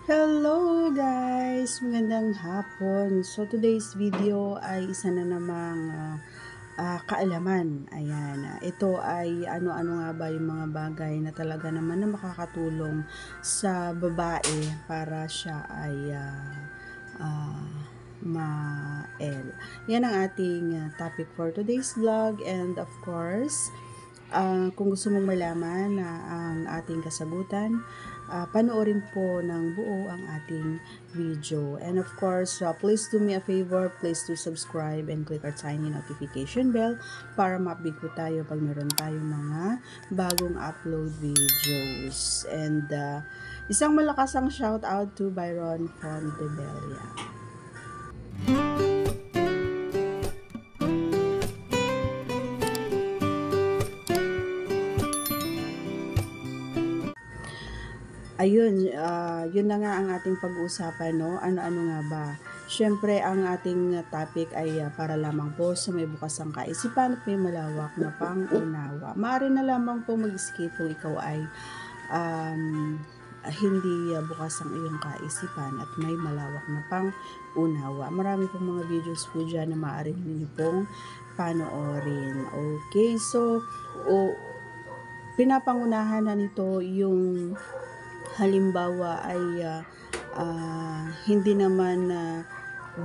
Hello guys! Magandang hapon. So today's video ay isa na namang kaalaman. Ayan. Ito ay ano-ano nga ba yung mga bagay na talaga naman na makakatulong sa babae para siya ay uh, ma-L. Yan ang ating topic for today's vlog, and of course, kung gusto mong malaman na ang ating kasagutan, panoorin po ng buo ang ating video. And of course, please do me a favor, please do subscribe and click our tiny notification bell para ma-update po tayo pag meron tayong mga bagong upload videos. And isang malakasang shout out to Byron Fontebella. Ayun, yun na nga ang ating pag-uusapan, no? Ano-ano nga ba? Siyempre, ang ating topic ay para lamang po sa may bukasang kaisipan at may malawak na pang-unawa. Maaari na lamang po mag-skip kung ikaw ay hindi bukas ang iyong kaisipan at may malawak na pang-unawa. Marami pong mga videos po dyan na maaari ninyo pong panoorin. Okay, so, pinapangunahan na nito yung halimbawa ay hindi naman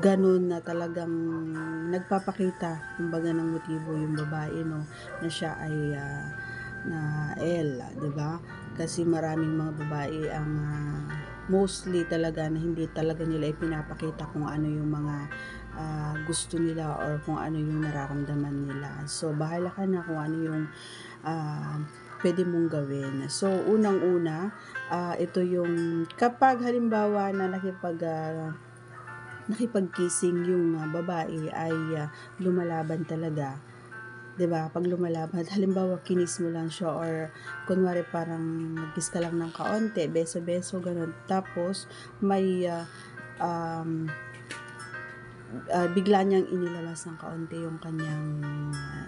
ganun na talagang nagpapakita kumbaga ng motibo yung babae, no, na siya ay na L, 'di ba? Kasi maraming mga babae ang mostly talaga na hindi talaga nila ipinapakita kung ano yung mga gusto nila or kung ano yung nararamdaman nila. So bahala ka na kung ano yung pwede mong gawin. So, unang-una, ito yung kapag halimbawa na nakipag-kissing yung babae ay lumalaban talaga. 'Di ba? Pag lumalaban, halimbawa kinis mo lang siya or kunwari parang nag-kiss ka lang ng kaonte, beso-beso ganun. Tapos may bigla niyang inilabas ng kaunti yung kanyang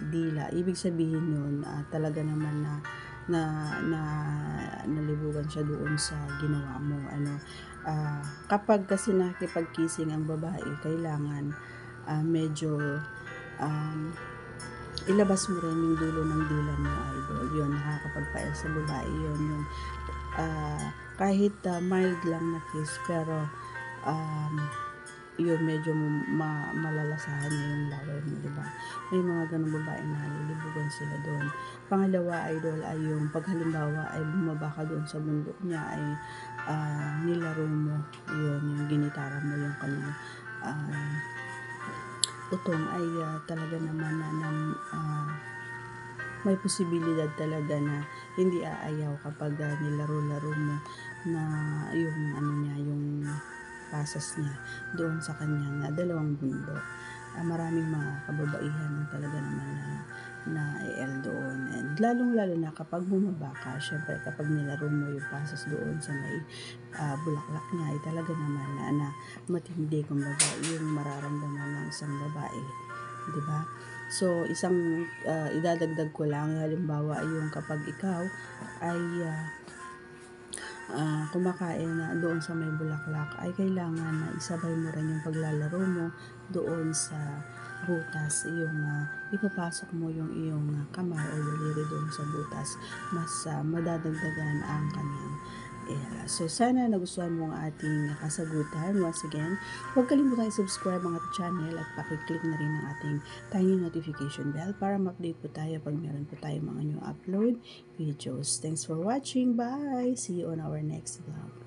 dila. Ibig sabihin yun, talaga naman na nalibugan siya doon sa ginawa mo. Kapag kasi nakikipag-kissing ang babae, kailangan medyo ilabas mo rin yung dulo ng dila mo, idol. Yun, nakakapagpael sa babae yun. Yung kahit mild lang na kiss, pero yun medyo malalasahan niya yung laway mo, diba? May mga ganung babae na nalilibugan sila doon. Pangalawa, idol, ay yung pag halimbawa ay bumaba ka doon sa bundok niya, ay nilaro mo yun, yung ginitara mo yung kanyang utong, ay talaga naman na may posibilidad talaga na hindi aayaw kapag nilaro-laro mo na yung ano niya, yung pasas niya doon sa kanyang dalawang bundok. Maraming mga kababaihan ng talaga naman na EL doon. And lalong-lalo na kapag bumaba ka, syempre kapag nilaro mo yung pasas doon sa may bulaklak niya, ay talaga naman na matindi kumbaga yung mararamdaman ng isang babae. Diba? So, isang idadagdag ko lang, halimbawa yung kapag ikaw ay kumakain na doon sa may bulaklak, ay kailangan na isabay mo rin yung paglalaro mo doon sa butas, yung ipapasok mo yung iyong kamay o daliri doon sa butas, mas madadagdagan ang kanyang era. So, sana nagustuhan mo ang ating kasagutan. Once again, huwag kalimutan i-subscribe ang ating channel at pakiclick na rin ang ating tiny notification bell para ma-update po tayo pag meron po tayo mga new upload videos. Thanks for watching. Bye! See you on our next vlog.